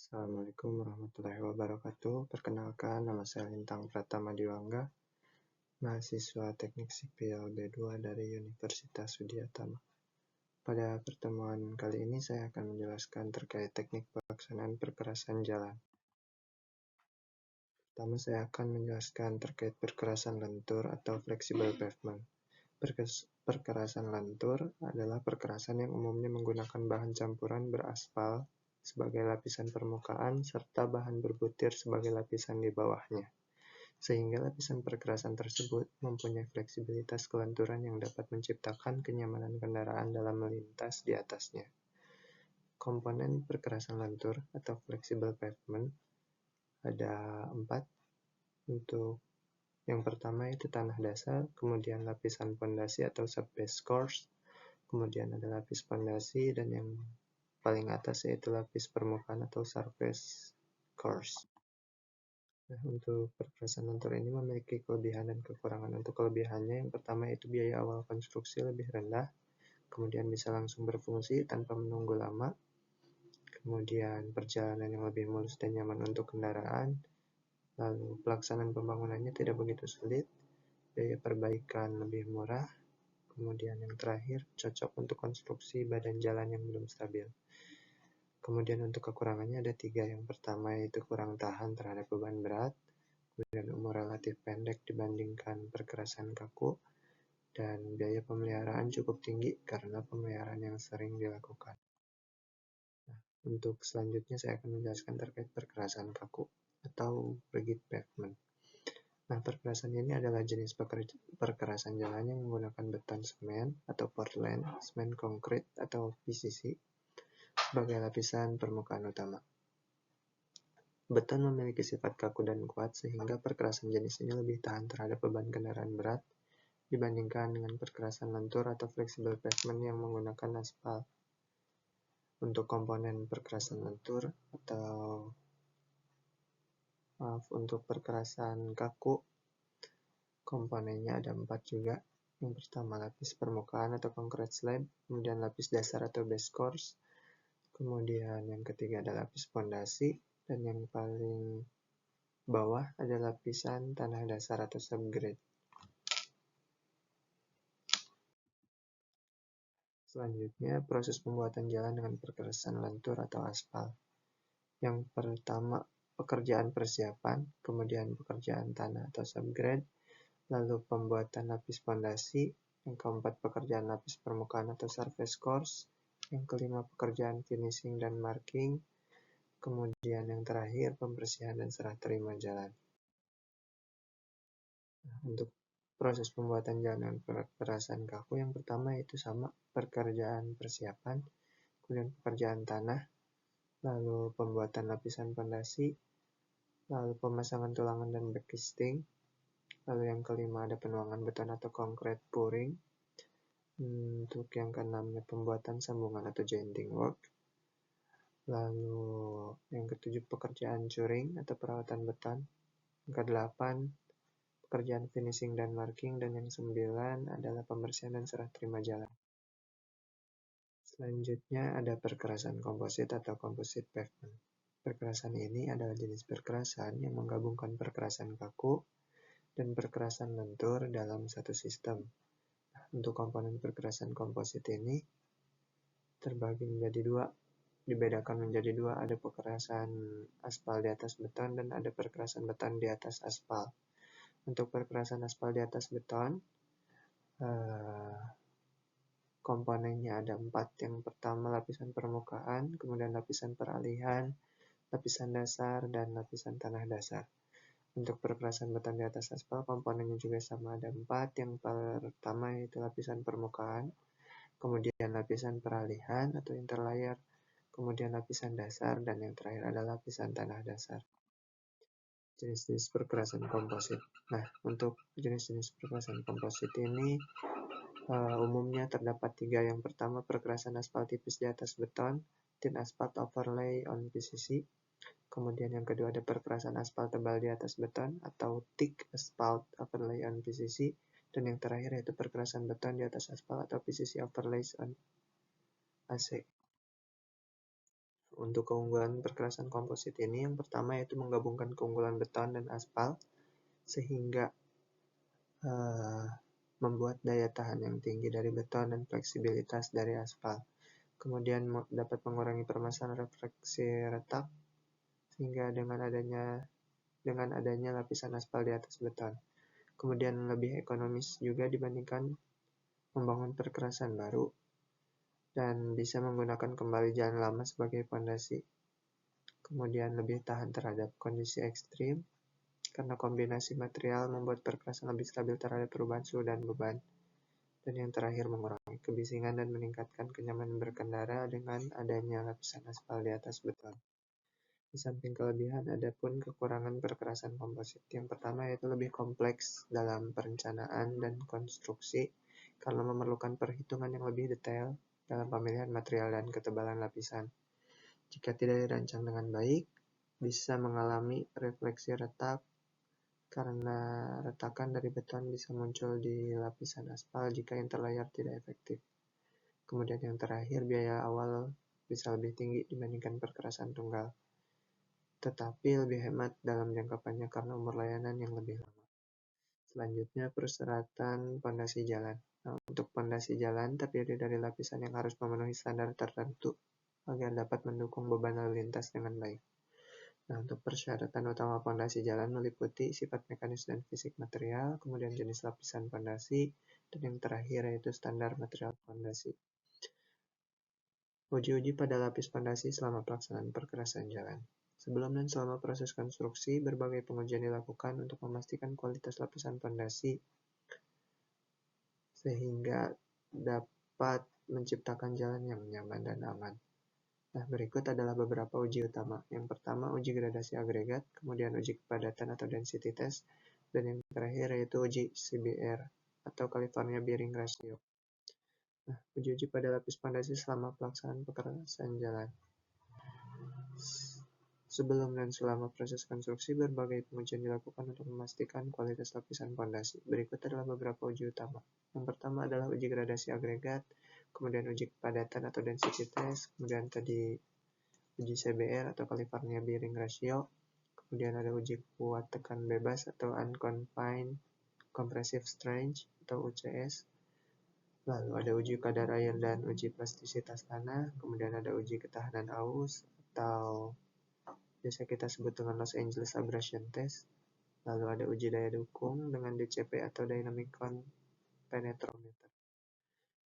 Assalamualaikum warahmatullahi wabarakatuh. Perkenalkan, nama saya Lintang Pratama Diwangga, mahasiswa Teknik Sipil B2 dari Universitas Widyatama. Pada pertemuan kali ini saya akan menjelaskan terkait teknik pelaksanaan perkerasan jalan. Pertama, saya akan menjelaskan terkait perkerasan lentur atau flexible pavement. Perkerasan lentur adalah perkerasan yang umumnya menggunakan bahan campuran beraspal sebagai lapisan permukaan serta bahan berbutir sebagai lapisan di bawahnya, sehingga lapisan perkerasan tersebut mempunyai fleksibilitas kelenturan yang dapat menciptakan kenyamanan kendaraan dalam melintas di atasnya. Komponen perkerasan lentur atau flexible pavement ada 4. Untuk yang pertama itu tanah dasar, kemudian lapisan pondasi atau subbase course, kemudian ada lapis pondasi, dan yang paling atas yaitu lapis permukaan atau surface course. Nah, untuk perkerasan lentur ini memiliki kelebihan dan kekurangan. Untuk kelebihannya, yang pertama yaitu biaya awal konstruksi lebih rendah, kemudian bisa langsung berfungsi tanpa menunggu lama, kemudian perjalanan yang lebih mulus dan nyaman untuk kendaraan, lalu pelaksanaan pembangunannya tidak begitu sulit, biaya perbaikan lebih murah, kemudian yang terakhir cocok untuk konstruksi badan jalan yang belum stabil. Kemudian untuk kekurangannya ada 3. Yang pertama yaitu kurang tahan terhadap beban berat, kemudian umur relatif pendek dibandingkan perkerasan kaku, dan biaya pemeliharaan cukup tinggi karena pemeliharaan yang sering dilakukan. Nah, untuk selanjutnya saya akan menjelaskan terkait perkerasan kaku atau rigid pavement. Nah, perkerasan ini adalah jenis perkerasan jalan yang menggunakan beton semen atau Portland, semen konkrit atau PCC sebagai lapisan permukaan utama. Beton memiliki sifat kaku dan kuat sehingga perkerasan jenis ini lebih tahan terhadap beban kendaraan berat dibandingkan dengan perkerasan lentur atau flexible pavement yang menggunakan aspal. Untuk komponen perkerasan lentur atau untuk perkerasan kaku, komponennya ada 4 juga. Yang pertama lapis permukaan atau concrete slab, kemudian lapis dasar atau base course, kemudian yang ketiga ada lapis pondasi, dan yang paling bawah ada lapisan tanah dasar atau subgrade. Selanjutnya, proses pembuatan jalan dengan perkerasan lentur atau aspal. Yang pertama, pekerjaan persiapan, kemudian pekerjaan tanah atau subgrade, lalu pembuatan lapis pondasi, yang keempat pekerjaan lapis permukaan atau surface course, yang kelima pekerjaan finishing dan marking, kemudian yang terakhir pembersihan dan serah terima jalan. Nah, untuk proses pembuatan jalan dengan perkerasan kaku yang pertama yaitu sama pekerjaan persiapan, kemudian pekerjaan tanah, lalu pembuatan lapisan pondasi, lalu pemasangan tulangan dan backcasting, lalu yang kelima ada penuangan beton atau concrete pouring. Untuk yang keenamnya pembuatan sambungan atau jointing work. Lalu yang ketujuh pekerjaan curing atau perawatan beton. Yang kedelapan pekerjaan finishing dan marking, dan yang 9 adalah pembersihan dan serah terima jalan. Selanjutnya ada perkerasan komposit atau composite pavement. Perkerasan ini adalah jenis perkerasan yang menggabungkan perkerasan kaku dan perkerasan lentur dalam satu sistem. Untuk komponen perkerasan komposit ini terbagi menjadi 2, dibedakan menjadi 2, ada perkerasan aspal di atas beton dan ada perkerasan beton di atas aspal. Untuk perkerasan aspal di atas beton, komponennya ada 4. Yang pertama lapisan permukaan, kemudian lapisan peralihan, lapisan dasar, dan lapisan tanah dasar. Untuk perkerasan beton di atas aspal, komponennya juga sama, ada 4. Yang pertama yaitu lapisan permukaan, kemudian lapisan peralihan atau interlayer, kemudian lapisan dasar, dan yang terakhir adalah lapisan tanah dasar. Jenis-jenis perkerasan komposit. Nah, untuk jenis-jenis perkerasan komposit ini umumnya terdapat 3. Yang pertama perkerasan aspal tipis di atas beton, thin asphalt overlay on PCC. Kemudian yang kedua ada perkerasan aspal tebal di atas beton atau thick asphalt overlay on PCC, dan yang terakhir yaitu perkerasan beton di atas aspal atau PCC overlays on AC. Untuk keunggulan perkerasan komposit ini, yang pertama yaitu menggabungkan keunggulan beton dan aspal, sehingga membuat daya tahan yang tinggi dari beton dan fleksibilitas dari aspal. Kemudian dapat mengurangi permasalahan refleksi retak, sehingga dengan adanya lapisan aspal di atas beton. Kemudian lebih ekonomis juga dibandingkan membangun perkerasan baru, dan bisa menggunakan kembali jalan lama sebagai fondasi. Kemudian lebih tahan terhadap kondisi ekstrim, karena kombinasi material membuat perkerasan lebih stabil terhadap perubahan suhu dan beban. Dan yang terakhir, mengurangi kebisingan dan meningkatkan kenyamanan berkendara dengan adanya lapisan aspal di atas beton. Di samping kelebihan, ada pun kekurangan perkerasan komposit. Yang pertama yaitu lebih kompleks dalam perencanaan dan konstruksi, karena memerlukan perhitungan yang lebih detail dalam pemilihan material dan ketebalan lapisan. Jika tidak dirancang dengan baik, bisa mengalami refleksi retak, karena retakan dari beton bisa muncul di lapisan aspal jika interlayer tidak efektif. Kemudian yang terakhir, biaya awal bisa lebih tinggi dibandingkan perkerasan tunggal, tetapi lebih hemat dalam jangka panjang karena umur layanan yang lebih lama. Selanjutnya, persyaratan pondasi jalan. Nah, untuk pondasi jalan terdiri dari lapisan yang harus memenuhi standar tertentu agar dapat mendukung beban lalu lintas dengan baik. Nah, untuk persyaratan utama pondasi jalan meliputi sifat mekanis dan fisik material, kemudian jenis lapisan pondasi, dan yang terakhir yaitu standar material pondasi. Uji-uji pada lapis pondasi selama pelaksanaan perkerasan jalan. Sebelum dan selama proses konstruksi, berbagai pengujian dilakukan untuk memastikan kualitas lapisan pondasi sehingga dapat menciptakan jalan yang nyaman dan aman. Nah, berikut adalah beberapa uji utama. Yang pertama, uji gradasi agregat, kemudian uji kepadatan atau density test, dan yang terakhir yaitu uji CBR atau California Bearing Ratio. Nah, uji-uji pada lapis pondasi selama pelaksanaan perkerasan jalan. Sebelum dan selama proses konstruksi, berbagai pengujian dilakukan untuk memastikan kualitas lapisan pondasi. Berikut adalah beberapa uji utama. Yang pertama adalah uji gradasi agregat, kemudian uji kepadatan atau density test, kemudian tadi uji CBR atau California Bearing Ratio, kemudian ada uji kuat tekan bebas atau Unconfined Compressive Strength atau UCS, lalu ada uji kadar air dan uji plastisitas tanah, kemudian ada uji ketahanan aus atau biasa kita sebut dengan Los Angeles Abrasion Test, lalu ada uji daya dukung dengan DCP atau Dynamic Penetrometer.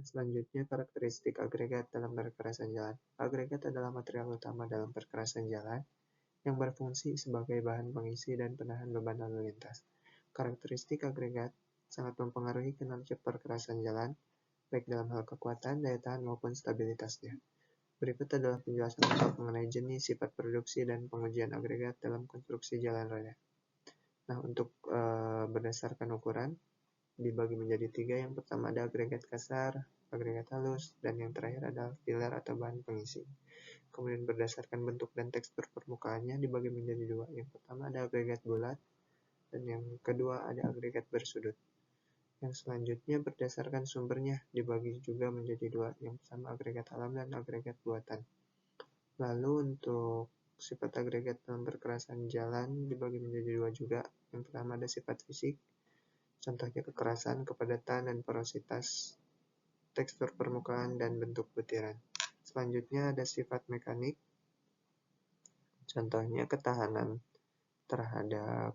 Selanjutnya, karakteristik agregat dalam perkerasan jalan. Agregat adalah material utama dalam perkerasan jalan yang berfungsi sebagai bahan pengisi dan penahan beban lalu lintas. Karakteristik agregat sangat mempengaruhi kinerja perkerasan jalan, baik dalam hal kekuatan, daya tahan, maupun stabilitasnya. Berikut adalah penjelasan lengkap mengenai jenis, sifat produksi, dan pengujian agregat dalam konstruksi jalan raya. Nah, untuk berdasarkan ukuran, dibagi menjadi 3. Yang pertama ada agregat kasar, agregat halus, dan yang terakhir adalah filler atau bahan pengisi. Kemudian berdasarkan bentuk dan tekstur permukaannya dibagi menjadi 2. Yang pertama ada agregat bulat, dan yang kedua ada agregat bersudut. Yang selanjutnya berdasarkan sumbernya dibagi juga menjadi 2. Yang pertama agregat alam dan agregat buatan. Lalu untuk sifat agregat dalam perkerasan jalan dibagi menjadi 2 juga. Yang pertama ada sifat fisik, contohnya kekerasan, kepadatan, dan porositas, tekstur permukaan, dan bentuk butiran. Selanjutnya ada sifat mekanik, contohnya ketahanan terhadap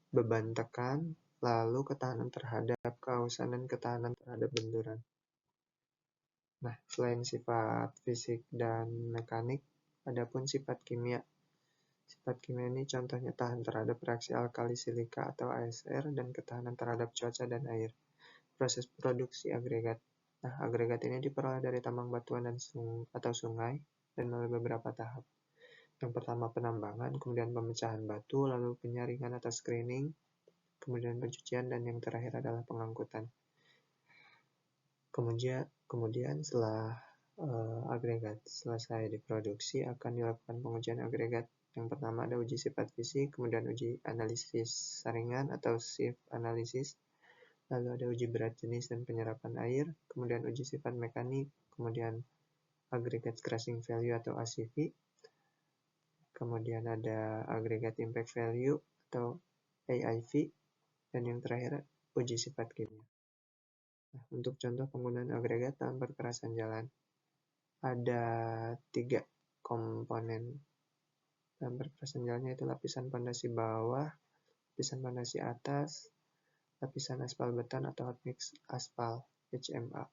beban tekan, lalu ketahanan terhadap keausan, dan ketahanan terhadap benturan. Nah, selain sifat fisik dan mekanik, ada pun sifat kimia. Sifat kimia ini contohnya tahan terhadap reaksi alkali silika atau ASR dan ketahanan terhadap cuaca dan air. Proses produksi agregat. Nah, agregat ini diperoleh dari tambang batuan atau sungai dan melalui beberapa tahap. Yang pertama penambangan, kemudian pemecahan batu, lalu penyaringan atau screening, kemudian pencucian, dan yang terakhir adalah pengangkutan. Kemudian setelah agregat selesai diproduksi, akan dilakukan pengujian agregat. Yang pertama ada uji sifat fisik, kemudian uji analisis saringan atau sieve analysis, lalu ada uji berat jenis dan penyerapan air, kemudian uji sifat mekanik, kemudian aggregate crossing value atau ACV, kemudian ada aggregate impact value atau AIV, dan yang terakhir uji sifat kimia. Nah, untuk contoh penggunaan agregat dalam perkerasan jalan, ada 3 komponen dalam perkerasan jalan, yaitu lapisan pondasi bawah, lapisan pondasi atas, lapisan aspal beton atau hot mix aspal HMA.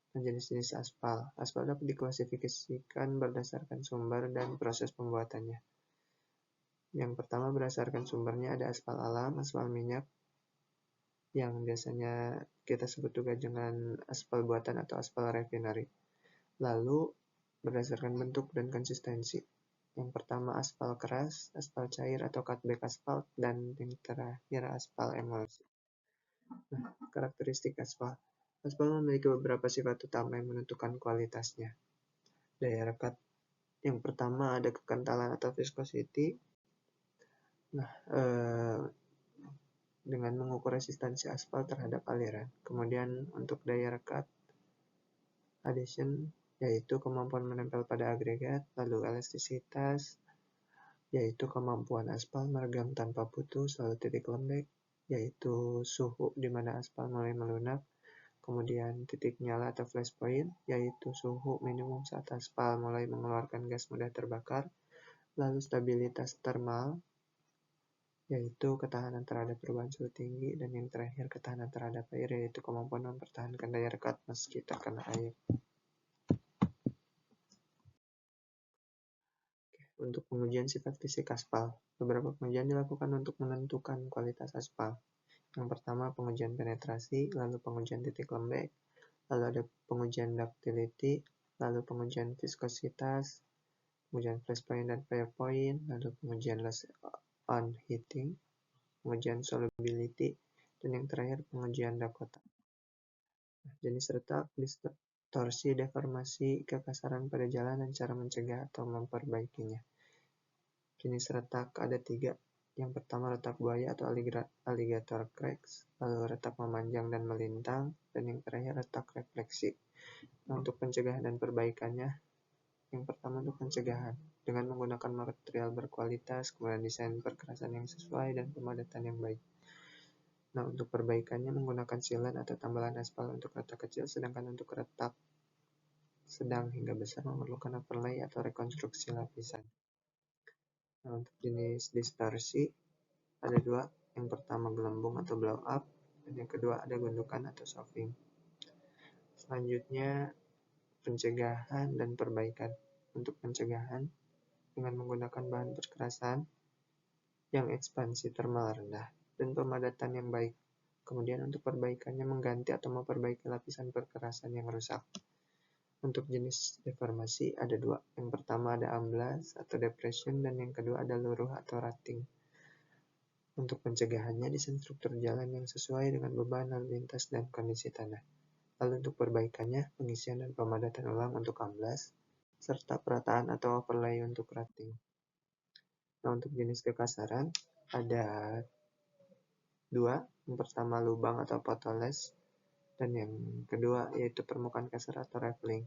Dan jenis-jenis aspal. Aspal dapat diklasifikasikan berdasarkan sumber dan proses pembuatannya. Yang pertama berdasarkan sumbernya ada aspal alam, aspal minyak, yang biasanya kita sebut juga dengan aspal buatan atau aspal refinery. Lalu berdasarkan bentuk dan konsistensi. Yang pertama aspal keras, aspal cair atau cutback aspal, dan yang terakhir aspal emulsi. Nah, karakteristik aspal. Aspal memiliki beberapa sifat utama yang menentukan kualitasnya. Daya rekat. Yang pertama ada kekentalan atau viscosity. Nah, dengan mengukur resistansi aspal terhadap aliran. Kemudian untuk daya rekat, adhesion, yaitu kemampuan menempel pada agregat. Lalu elastisitas, yaitu kemampuan aspal meregang tanpa putus. Lalu titik lembek, yaitu suhu di mana aspal mulai melunak. Kemudian titik nyala atau flash point, yaitu suhu minimum saat aspal mulai mengeluarkan gas mudah terbakar. Lalu stabilitas termal, yaitu ketahanan terhadap perubahan suhu tinggi. Dan yang terakhir ketahanan terhadap air, yaitu kemampuan mempertahankan daya rekat meski terkena air. Untuk pengujian sifat fisik aspal, beberapa pengujian dilakukan untuk menentukan kualitas aspal. Yang pertama pengujian penetrasi, lalu pengujian titik lembek, lalu ada pengujian ductility, lalu pengujian viskositas, pengujian flash point dan fire point, lalu pengujian loss on heating, pengujian solubility, dan yang terakhir pengujian Dakota. Jenis retak, distorsi, deformasi, kekasaran pada jalan, dan cara mencegah atau memperbaikinya. Jenis retak ada 3. Yang pertama retak buaya atau alligator cracks, lalu retak memanjang dan melintang, dan yang terakhir retak refleksi. Nah, untuk pencegahan dan perbaikannya, yang pertama untuk pencegahan, dengan menggunakan material berkualitas, kemudian desain perkerasan yang sesuai, dan pemadatan yang baik. Nah, untuk perbaikannya menggunakan sealant atau tambalan aspal untuk retak kecil, sedangkan untuk retak sedang hingga besar memerlukan overlay atau rekonstruksi lapisan. Nah, untuk jenis distorsi ada 2. Yang pertama gelembung atau blow up, dan yang kedua ada gundukan atau softing. Selanjutnya pencegahan dan perbaikan. Untuk pencegahan dengan menggunakan bahan perkerasan yang ekspansi termal rendah dan pemadatan yang baik. Kemudian untuk perbaikannya mengganti atau memperbaiki lapisan perkerasan yang rusak. Untuk jenis deformasi ada 2. Yang pertama ada amblas atau depression, dan yang kedua ada luruh atau rutting. Untuk pencegahannya desain struktur jalan yang sesuai dengan beban lalu lintas dan kondisi tanah. Lalu untuk perbaikannya pengisian dan pemadatan ulang untuk amblas, serta perataan atau overlay untuk rutting. Nah, untuk jenis kekasaran ada 2. Yang pertama lubang atau pothole, dan yang kedua yaitu permukaan kasar atau raveling.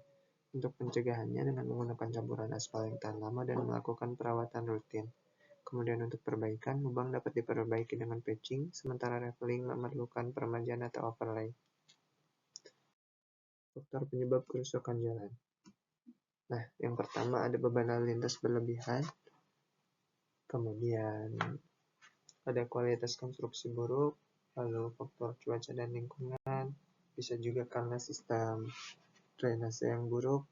Untuk pencegahannya dengan menggunakan campuran aspal yang tahan lama dan melakukan perawatan rutin. Kemudian untuk perbaikan, lubang dapat diperbaiki dengan patching, sementara raveling memerlukan peremajaan atau overlay. Faktor penyebab kerusakan jalan. Nah, yang pertama ada beban lalu lintas berlebihan, kemudian ada kualitas konstruksi buruk, lalu faktor cuaca dan lingkungan, bisa juga karena sistem drainase yang buruk,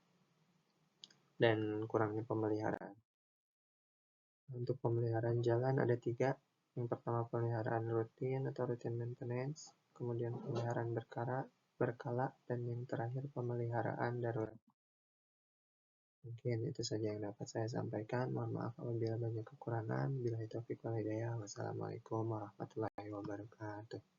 dan kurangnya pemeliharaan. Untuk pemeliharaan jalan ada 3. Yang pertama pemeliharaan rutin atau routine maintenance, kemudian pemeliharaan berkala, dan yang terakhir pemeliharaan darurat. Mungkin itu saja yang dapat saya sampaikan. Mohon maaf apabila banyak kekurangan. Billahi taufiq wal hidayah. Wassalamualaikum warahmatullahi wabarakatuh.